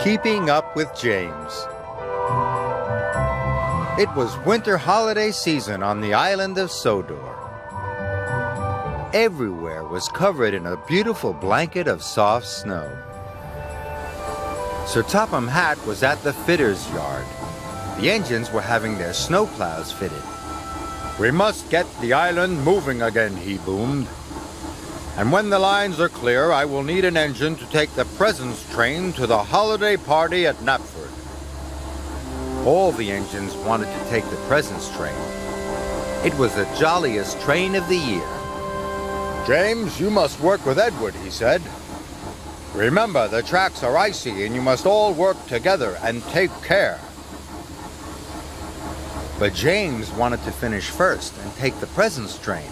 Keeping up with James. It was winter holiday season on the island of Sodor. Everywhere was covered in a beautiful blanket of soft snow. Sir Topham Hatt was at the fitter's yard. The engines were having their snowplows fitted. "We must get the island moving again," he boomed. "And when the lines are clear, I will need an engine to take the presents train to the holiday party at Knapford." All the engines wanted to take the presents train. It was the jolliest train of the year. "James, you must work with Edward," he said. "Remember, the tracks are icy and you must all work together and take care." But James wanted to finish first and take the presents train.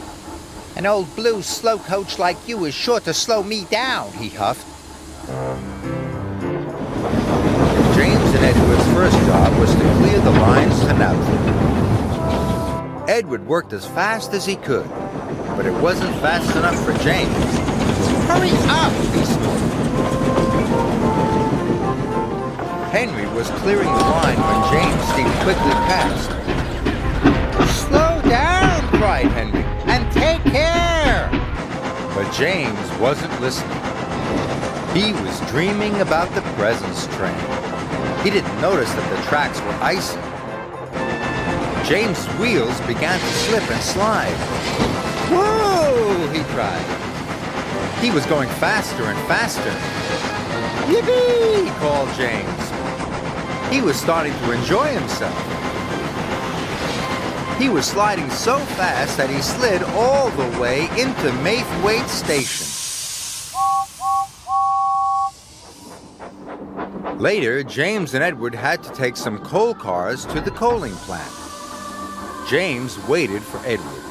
"An old blue slow coach like you is sure to slow me down," he huffed. James and Edward's first job was to clear the lines to Knapford. Edward worked as fast as he could, but it wasn't fast enough for James. "Hurry up!" he snorted. Henry was clearing the line when James steamed quickly past. "Slow down!" cried Henry. "And take care!" But James wasn't listening. He was dreaming about the presents train. He didn't notice that the tracks were icy. James' wheels began to slip and slide. "Whoa!" he cried. He was going faster and faster. "Yippee!" called James. He was starting to enjoy himself. He was sliding so fast that he slid all the way into Maithwaite Station. Later, James and Edward had to take some coal cars to the coaling plant. James waited for Edward.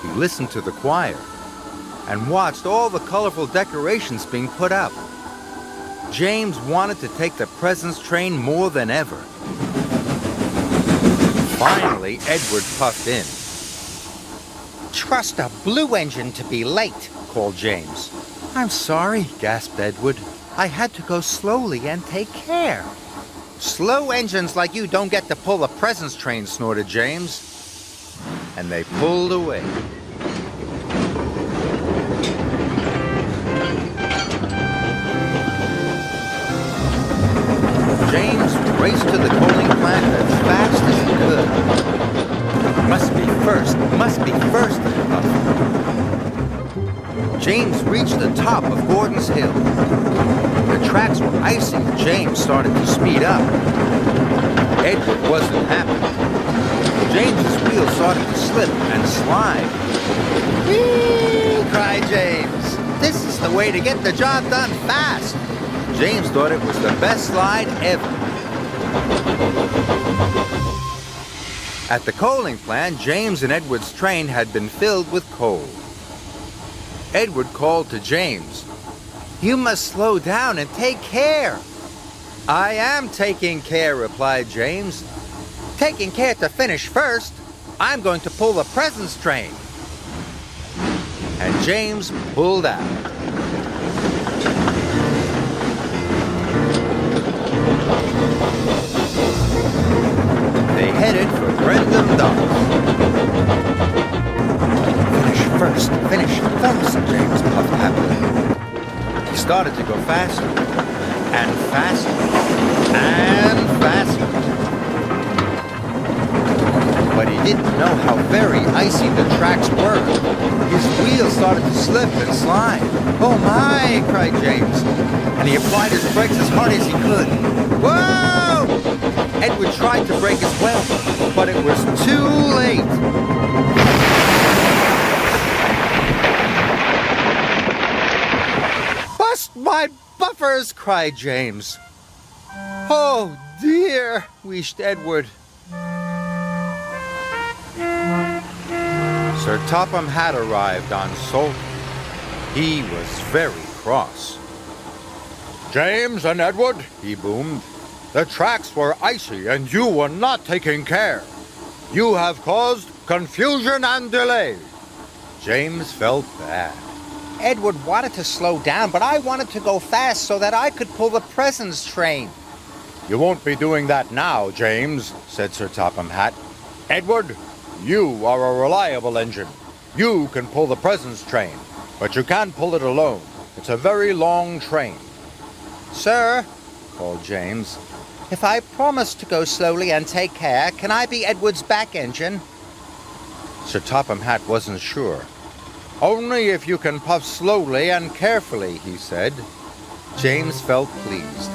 He listened to the choir and watched all the colorful decorations being put up. James wanted to take the presents train more than ever. Finally, Edward puffed in. "Trust a blue engine to be late," called James. "I'm sorry," gasped Edward. "I had to go slowly and take care." "Slow engines like you don't get to pull a presents train," snorted James. And they pulled away. James raced to the coaling plant as fast as he could. "Must be first, he puffed. James reached the top of Gordon's Hill. The tracks were icy and James started to speed up. Edward wasn't happy. James's wheels started to slip and slide. "Whee!" cried James. "This is the way to get the job done fast." James thought it was the best slide ever. At the coaling plant, James and Edward's train had been filled with coal. Edward called to James. "You must slow down and take care." "I am taking care," replied James. "Taking care to finish first. I'm going to pull the presents train." And James pulled out. They headed for Brendam Docks. Finish first, James puffed happily. He started to go faster, and faster, and faster. But he didn't know how very icy the tracks were. His wheels started to slip and slide. "Oh my!" cried James, and he applied his brakes as hard as he could. "Whoa!" Edward tried to brake as well, but it was too late. "Bust my buffers!" cried James. "Oh dear," wheezed Edward. Sir Topham Hatt arrived on Sodor. He was very cross. "James and Edward," he boomed, "the tracks were icy and you were not taking care. You have caused confusion and delay." James felt bad. "Edward wanted to slow down, but I wanted to go fast so that I could pull the presents train. You won't be doing that now, James, said Sir Topham Hatt. Edward, you are a reliable engine. You can pull the presence train, but you can't pull it alone. It's a very long train. Sir, called James, if I promise to go slowly and take care, can I be Edward's back engine? Sir Topham Hatt wasn't sure. Only if you can puff slowly and carefully, he said. James felt pleased.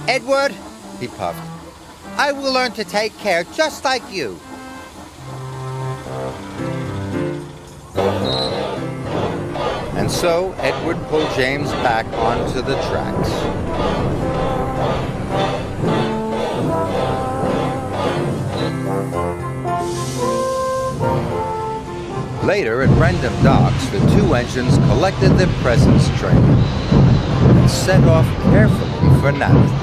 Edward, he puffed, I will learn to take care just like you. And so Edward pulled James back onto the tracks. Later, at Brendam Docks, the two engines collected the presence train and set off carefully for Napton.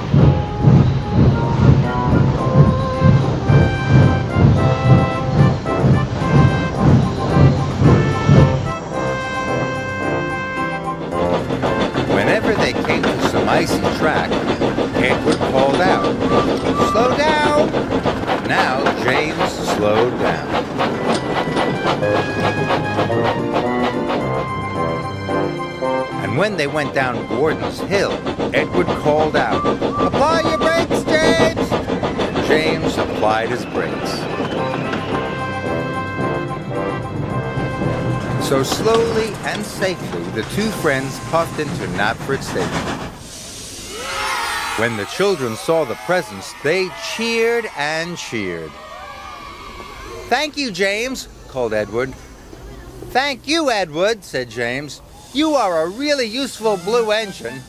Whenever they came to some icy track, Edward called out, "Slow down!" Now James slowed down. And when they went down Gordon's Hill, Edward called out, "Apply your brakes, James!" James applied his brakes. So slowly and safely, the two friends puffed into Knapford Station. When the children saw the presents, they cheered and cheered. "Thank you, James," called Edward. "Thank you, Edward," said James. "You are a really useful blue engine."